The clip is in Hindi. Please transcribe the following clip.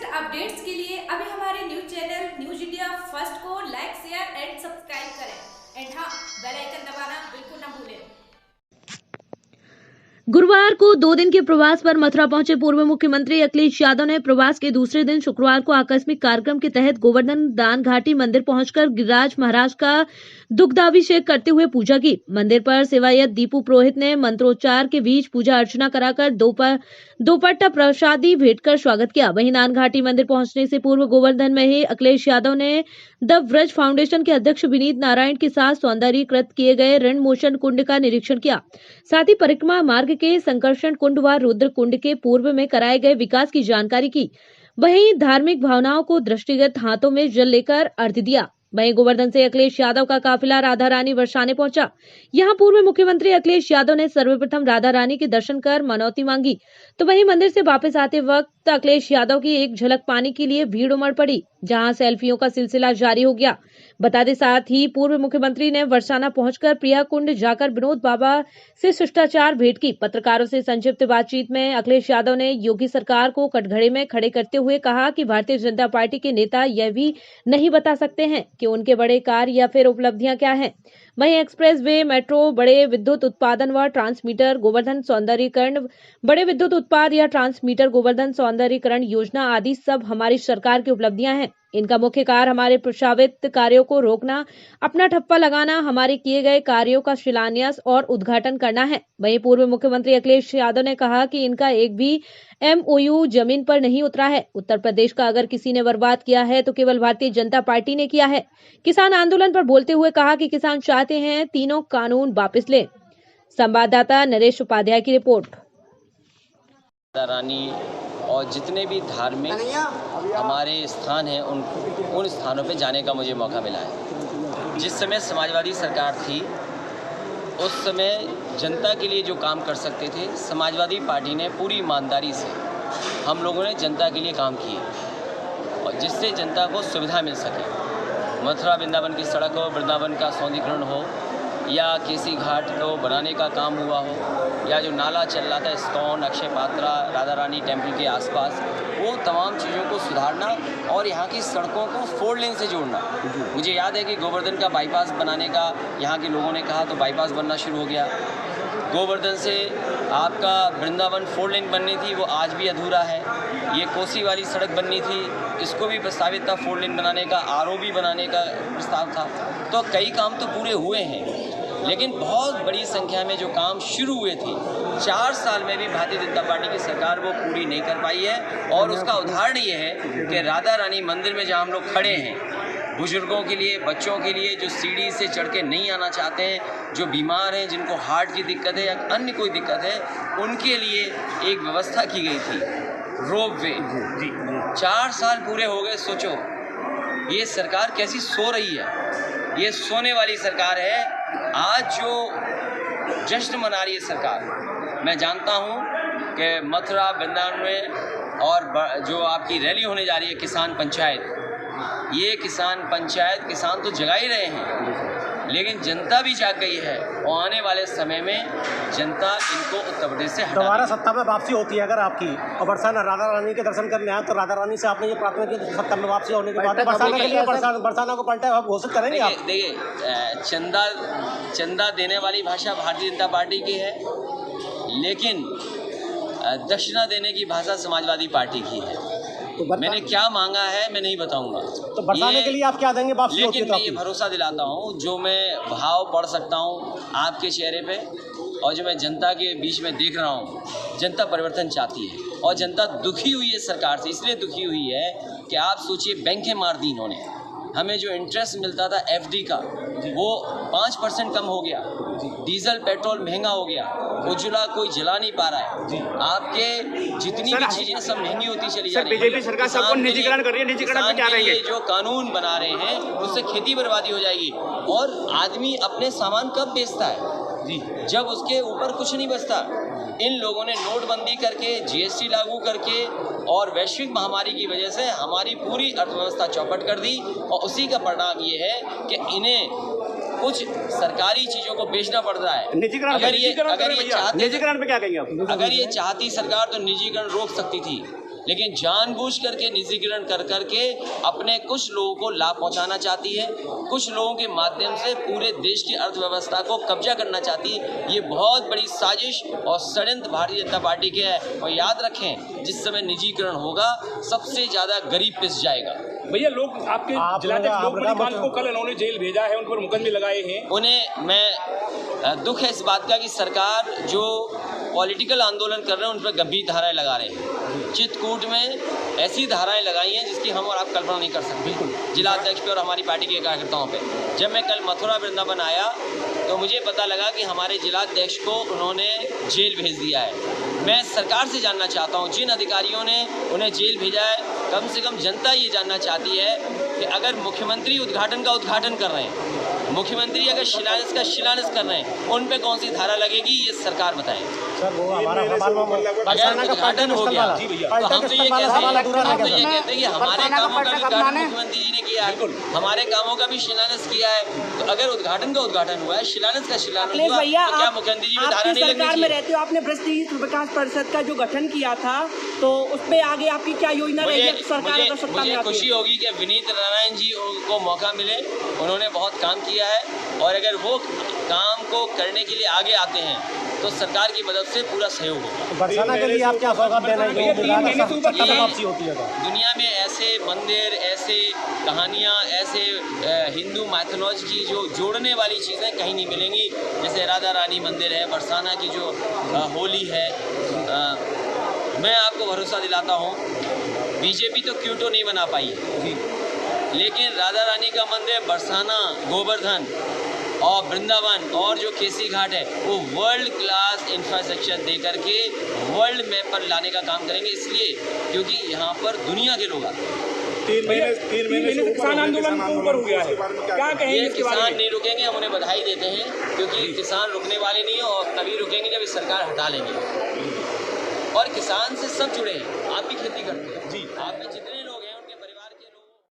अपडेट्स के लिए अभी हमारे news channel news India first को लाइक शेयर एंड सब्सक्राइब करें एंड हाँ बेल आइकन दबाना बिल्कुल ना भूलें। गुरुवार को 2 दिन के प्रवास पर मथुरा पहुंचे पूर्व मुख्यमंत्री अखिलेश यादव ने प्रवास के दूसरे दिन शुक्रवार को आकस्मिक कार्यक्रम के तहत गोवर्धन दान घाटी मंदिर पहुंचकर गिरिराज महाराज का दुग्धाभिषेक करते हुए पूजा की। मंदिर पर सेवायत दीपू पुरोहित ने मंत्रोच्चार के बीच पूजा अर्चना कराकर दोपट्टा प्रसादी भेंट कर स्वागत किया। वहीं दान घाटी मंदिर पहुंचने से पूर्व गोवर्धन में ही अखिलेश यादव ने द व्रज फाउंडेशन के अध्यक्ष विनीत नारायण के साथ सौंदर्यीकृत किए गए ऋण मोचन कुंड का निरीक्षण किया। साथ ही परिक्रमा मार्ग के संकर्षण कुंड व रुद्र कुंड के पूर्व में कराए गए विकास की जानकारी की। वहीं धार्मिक भावनाओं को दृष्टिगत हाथों में जल लेकर अर्घ्य दिया। वहीं गोवर्धन से अखिलेश यादव का काफिला राधा रानी बरसाने पहुंचा। यहां पूर्व मुख्यमंत्री अखिलेश यादव ने सर्वप्रथम राधा रानी के दर्शन कर मनौती मांगी, तो वहीं मंदिर से वापस आते वक्त अखिलेश यादव की एक झलक पाने के लिए भीड़ उमड़ पड़ी, जहां सेल्फियों का सिलसिला जारी हो गया। बता दें, साथ ही पूर्व मुख्यमंत्री ने बरसाना पहुंचकर प्रिया कुंड जाकर विनोद बाबा से शिष्टाचार भेंट की। पत्रकारों से संक्षिप्त बातचीत में अखिलेश यादव ने योगी सरकार को कटघरे में खड़े करते हुए कहा कि भारतीय जनता पार्टी के नेता यह भी नहीं बता सकते हैं कि उनके बड़े कार्य या फिर उपलब्धियां क्या हैं। वहीं एक्सप्रेस वे, मेट्रो, बड़े विद्युत उत्पादन व ट्रांसमीटर गोवर्धन सौंदर्यीकरण, बड़े विद्युत उत्पाद या ट्रांसमीटर गोवर्धन सौंदर्यीकरण योजना आदि सब हमारी सरकार की उपलब्धियां हैं। इनका मुख्य कार्य हमारे प्रस्तावित कार्यों को रोकना, अपना ठप्पा लगाना, हमारे किए गए कार्यों का शिलान्यास और उद्घाटन करना है। वहीं पूर्व मुख्यमंत्री अखिलेश यादव ने कहा कि इनका एक भी MOU जमीन पर नहीं उतरा है। उत्तर प्रदेश का अगर किसी ने बर्बाद किया है तो केवल भारतीय जनता पार्टी ने किया है। किसान आंदोलन पर बोलते हुए कहा कि किसान चाहते हैं तीनों कानून वापस लें। संवाददाता नरेश उपाध्याय की रिपोर्ट। रानी और जितने भी धार्मिक हमारे स्थान हैं उन स्थानों पे जाने का मुझे मौका मिला है। जिस समय समाजवादी सरकार थी उस समय जनता के लिए जो काम कर सकते थे, समाजवादी पार्टी ने पूरी ईमानदारी से हम लोगों ने जनता के लिए काम किए और जिससे जनता को सुविधा मिल सके। मथुरा वृंदावन की सड़क हो, वृंदावन का सौंदर्यीकरण हो या केसी घाट को बनाने का काम हुआ हो या जो नाला चल रहा था इस्कॉन, अक्षय पात्रा, राधा रानी टेम्पल के आसपास, वो तमाम चीज़ों को सुधारना और यहाँ की सड़कों को 4 लेन से जोड़ना। मुझे याद है कि गोवर्धन का बाईपास बनाने का यहाँ के लोगों ने कहा तो बाईपास बनना शुरू हो गया। गोवर्धन से आपका वृंदावन 4 लेन बननी थी, वो आज भी अधूरा है। ये कोसी वाली सड़क बननी थी, इसको भी प्रस्तावित था 4 लेन बनाने का, ROB बनाने का प्रस्ताव था। तो कई काम तो पूरे हुए हैं, लेकिन बहुत बड़ी संख्या में जो काम शुरू हुए थे 4 साल में भी भारतीय जनता पार्टी की सरकार वो पूरी नहीं कर पाई है। और उसका उदाहरण ये है कि राधा रानी मंदिर में जहाँ हम लोग खड़े हैं, बुजुर्गों के लिए, बच्चों के लिए जो सीढ़ी से चढ़ के नहीं आना चाहते हैं, जो बीमार हैं, जिनको हार्ट की दिक्कत है या अन्य कोई दिक्कत है, उनके लिए एक व्यवस्था की गई थी, रोप वे। 4 साल पूरे हो गए। सोचो ये सरकार कैसी सो रही है। ये सोने वाली सरकार है। आज जो जश्न मना रही है सरकार, मैं जानता हूँ कि मथुरा वृंदावन में और जो आपकी रैली होने जा रही है किसान पंचायत, ये किसान पंचायत किसान तो जगा ही रहे हैं, लेकिन जनता भी जाग गई है और आने वाले समय में जनता इनको उत्तर प्रदेश से हटा दोबारा सत्ता में वापसी होती है अगर आपकी और बरसाना राधा रानी के दर्शन करने आए तो राधा रानी से आपने ये प्रार्थना की सत्ता में वापसी होने के बाद बरसाना के लिए बरसाना को पलटा आप घोषित करेंगे आप? देखिए चंदा देने वाली भाषा भारतीय जनता पार्टी की है, लेकिन दक्षिणा देने की भाषा समाजवादी पार्टी की है। तो मैंने क्या मांगा है मैं नहीं बताऊंगा। तो बरसाने के लिए आप क्या देंगे वापसी? लेकिन मैं ये भरोसा दिलाता हूँ, जो मैं भाव पढ़ सकता हूँ आपके चेहरे पे और जो मैं जनता के बीच में देख रहा हूँ, जनता परिवर्तन चाहती है और जनता दुखी हुई है सरकार से। इसलिए दुखी हुई है कि आप सोचिए, बैंकें मार दी इन्होंने। हमें जो इंटरेस्ट मिलता था FD का वो 5% कम हो गया, डीजल पेट्रोल महंगा हो गया, उज्ज्वला कोई जला नहीं पा रहा है, आपके जितनी भी चीजें सब महंगी होती चली जा रही है। बीजेपी सरकार सबको निजीकरण कर रही है, निजीकरण में क्या रहेंगे? जो कानून बना रहे हैं उससे खेती बर्बादी हो जाएगी। और आदमी अपने सामान कब बेचता है? जब उसके ऊपर कुछ नहीं बचता। इन लोगों ने नोटबंदी करके, GST लागू करके और वैश्विक महामारी की वजह से हमारी पूरी अर्थव्यवस्था चौपट कर दी और उसी का परिणाम ये है कि इन्हें कुछ सरकारी चीजों को बेचना पड़ रहा है। निजीकरण पे क्या कहेंगे आप? अगर ये चाहती सरकार तो निजीकरण रोक सकती थी, लेकिन जानबूझ करके निजीकरण कर करके अपने कुछ लोगों को लाभ पहुंचाना चाहती है, कुछ लोगों के माध्यम से पूरे देश की अर्थव्यवस्था को कब्जा करना चाहती है। ये बहुत बड़ी साजिश और षड्यंत्र भारतीय जनता पार्टी के है। और याद रखें, जिस समय निजीकरण होगा सबसे ज़्यादा गरीब पिस जाएगा। भैया, लोग आपके जिलाध्यक्ष लोकमणि कांत को कल उन्होंने जेल भेजा है, उन पर मुकदमे लगाए हैं। उन्हें मैं दुख है इस बात का कि सरकार जो पॉलिटिकल आंदोलन कर रहे हैं उन पर गंभीर धाराएं लगा रहे हैं। चित्रकूट में ऐसी धाराएं लगाई हैं जिसकी हम और आप कल्पना नहीं कर सकते। बिल्कुल जिला अध्यक्ष पे और हमारी पार्टी के कार्यकर्ताओं पे। जब मैं कल मथुरा वृंदावन आया तो मुझे पता लगा कि हमारे जिलाध्यक्ष को उन्होंने जेल भेज दिया है। मैं सरकार से जानना चाहता हूँ, जिन अधिकारियों ने उन्हें जेल भेजा है, कम से कम जनता ये जानना चाहती है कि अगर मुख्यमंत्री उद्घाटन का उद्घाटन कर रहे हैं, मुख्यमंत्री अगर शिलान्यास का शिलान्यास कर रहे हैं, उन पे कौन सी धारा लगेगी ये सरकार बताएं। सर वो हमारा अगर उद्घाटन हो गया तो हम तो ये कहते हैं कि हमारे कामों का भी उद्घाटन मुख्यमंत्री जी ने किया है, हमारे कामों का भी शिलान्यास किया है। तो अगर उद्घाटन का उद्घाटन हुआ है, शिलान्यास का शिलान्यास हुआ, तो क्या मुख्यमंत्री जी में धारा नहीं लगनी चाहिए? में रहते हो, आपने भ्रष्ट विकास परिषद का जो गठन किया था, तो उसपे आगे आपकी क्या योजना रहेगी सरकार अगर सत्ता में आती है? मुझे खुशी होगी कि विनीत नारायण जी को मौका मिले, उन्होंने बहुत काम किया है और अगर वो काम को करने के लिए आगे आते हैं तो सरकार की मदद से पूरा सहयोग होगा। बरसाना के लिए आप क्या सौगात देना वापसी होती है? दुनिया में ऐसे मंदिर, ऐसे कहानियाँ, ऐसे हिंदू मैथोलॉजी की जो जोड़ने वाली चीज़ें कहीं नहीं मिलेंगी। जैसे राधा रानी मंदिर है, बरसाना की जो होली है। मैं आपको भरोसा दिलाता हूँ, बीजेपी तो क्योंटो नहीं बना पाई है, लेकिन राधा रानी का मंदिर, बरसाना, गोवर्धन और वृंदावन और जो केसी घाट है, वो वर्ल्ड क्लास इंफ्रास्ट्रक्चर दे करके वर्ल्ड मैप पर लाने का काम करेंगे। इसलिए क्योंकि यहाँ पर दुनिया के लोग आते हैं। 3 महीने से किसान आंदोलन ऊपर हो गया है, क्या कहेंगे? ये किसान नहीं रुकेंगे, हम उन्हें बधाई देते हैं, क्योंकि किसान रुकने वाले नहीं है और तभी रुकेंगे जब इस सरकार हटा लेंगे। और किसान से सब जुड़े हैं, आप भी खेती करते हैं जी, आप में जितने